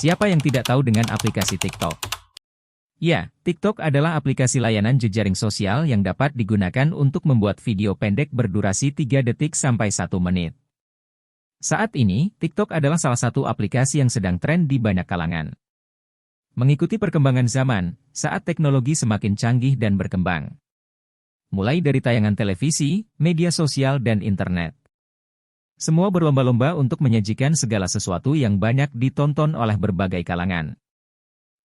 Siapa yang tidak tahu dengan aplikasi TikTok? Ya, TikTok adalah aplikasi layanan jejaring sosial yang dapat digunakan untuk membuat video pendek berdurasi 3 detik sampai 1 menit. Saat ini, TikTok adalah salah satu aplikasi yang sedang tren di banyak kalangan. Mengikuti perkembangan zaman, saat teknologi semakin canggih dan berkembang. Mulai dari tayangan televisi, media sosial dan internet. Semua berlomba-lomba untuk menyajikan segala sesuatu yang banyak ditonton oleh berbagai kalangan.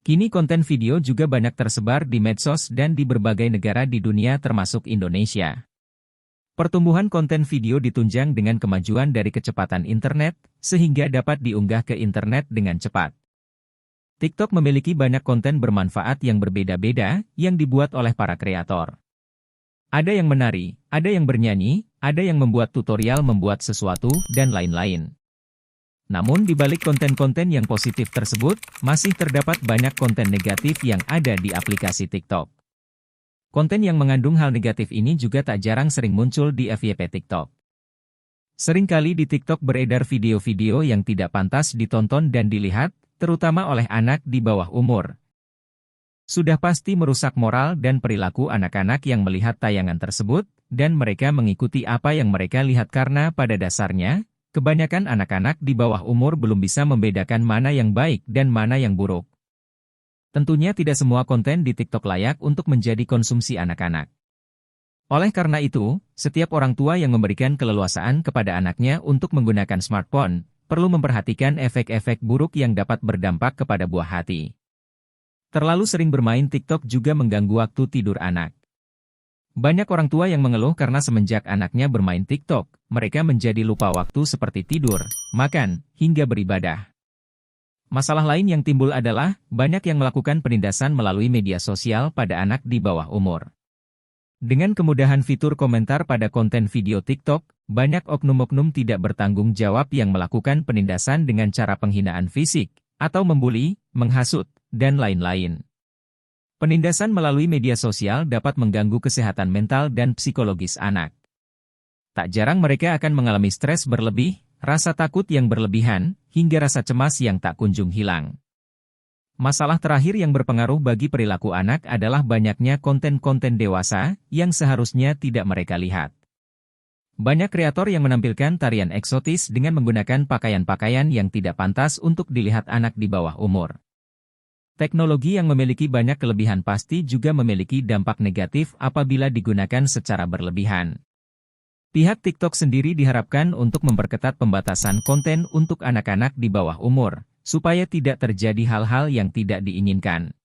Kini konten video juga banyak tersebar di medsos dan di berbagai negara di dunia termasuk Indonesia. Pertumbuhan konten video ditunjang dengan kemajuan dari kecepatan internet, sehingga dapat diunggah ke internet dengan cepat. TikTok memiliki banyak konten bermanfaat yang berbeda-beda, yang dibuat oleh para kreator. Ada yang menari, ada yang bernyanyi, ada yang membuat tutorial membuat sesuatu, dan lain-lain. Namun di balik konten-konten yang positif tersebut, masih terdapat banyak konten negatif yang ada di aplikasi TikTok. Konten yang mengandung hal negatif ini juga tak jarang sering muncul di FYP TikTok. Seringkali di TikTok beredar video-video yang tidak pantas ditonton dan dilihat, terutama oleh anak di bawah umur. Sudah pasti merusak moral dan perilaku anak-anak yang melihat tayangan tersebut, dan mereka mengikuti apa yang mereka lihat karena pada dasarnya, kebanyakan anak-anak di bawah umur belum bisa membedakan mana yang baik dan mana yang buruk. Tentunya tidak semua konten di TikTok layak untuk menjadi konsumsi anak-anak. Oleh karena itu, setiap orang tua yang memberikan keleluasaan kepada anaknya untuk menggunakan smartphone, perlu memperhatikan efek-efek buruk yang dapat berdampak kepada buah hati. Terlalu sering bermain TikTok juga mengganggu waktu tidur anak. Banyak orang tua yang mengeluh karena semenjak anaknya bermain TikTok, mereka menjadi lupa waktu seperti tidur, makan, hingga beribadah. Masalah lain yang timbul adalah, banyak yang melakukan penindasan melalui media sosial pada anak di bawah umur. Dengan kemudahan fitur komentar pada konten video TikTok, banyak oknum-oknum tidak bertanggung jawab yang melakukan penindasan dengan cara penghinaan fisik, atau membuli, menghasut, dan lain-lain. Penindasan melalui media sosial dapat mengganggu kesehatan mental dan psikologis anak. Tak jarang mereka akan mengalami stres berlebih, rasa takut yang berlebihan, hingga rasa cemas yang tak kunjung hilang. Masalah terakhir yang berpengaruh bagi perilaku anak adalah banyaknya konten-konten dewasa yang seharusnya tidak mereka lihat. Banyak kreator yang menampilkan tarian eksotis dengan menggunakan pakaian-pakaian yang tidak pantas untuk dilihat anak di bawah umur. Teknologi yang memiliki banyak kelebihan pasti juga memiliki dampak negatif apabila digunakan secara berlebihan. Pihak TikTok sendiri diharapkan untuk memperketat pembatasan konten untuk anak-anak di bawah umur, supaya tidak terjadi hal-hal yang tidak diinginkan.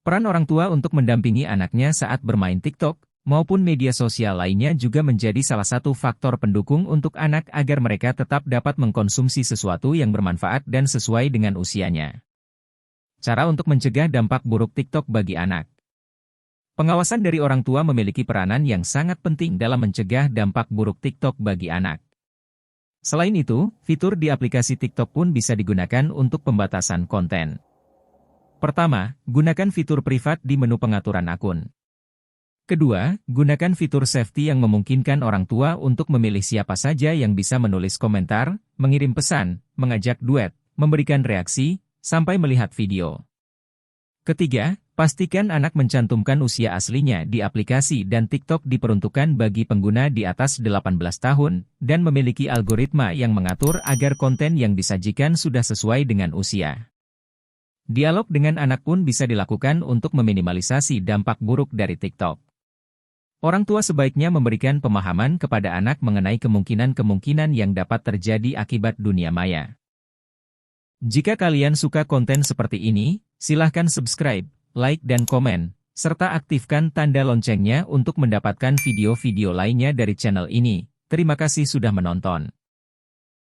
Peran orang tua untuk mendampingi anaknya saat bermain TikTok, maupun media sosial lainnya juga menjadi salah satu faktor pendukung untuk anak agar mereka tetap dapat mengkonsumsi sesuatu yang bermanfaat dan sesuai dengan usianya. Cara untuk mencegah dampak buruk TikTok bagi anak. Pengawasan dari orang tua memiliki peranan yang sangat penting dalam mencegah dampak buruk TikTok bagi anak. Selain itu, fitur di aplikasi TikTok pun bisa digunakan untuk pembatasan konten. Pertama, gunakan fitur privat di menu pengaturan akun. Kedua, gunakan fitur safety yang memungkinkan orang tua untuk memilih siapa saja yang bisa menulis komentar, mengirim pesan, mengajak duet, memberikan reaksi, sampai melihat video. Ketiga, pastikan anak mencantumkan usia aslinya di aplikasi dan TikTok diperuntukkan bagi pengguna di atas 18 tahun, dan memiliki algoritma yang mengatur agar konten yang disajikan sudah sesuai dengan usia. Dialog dengan anak pun bisa dilakukan untuk meminimalisasi dampak buruk dari TikTok. Orang tua sebaiknya memberikan pemahaman kepada anak mengenai kemungkinan-kemungkinan yang dapat terjadi akibat dunia maya. Jika kalian suka konten seperti ini, silahkan subscribe, like dan komen, serta aktifkan tanda loncengnya untuk mendapatkan video-video lainnya dari channel ini. Terima kasih sudah menonton.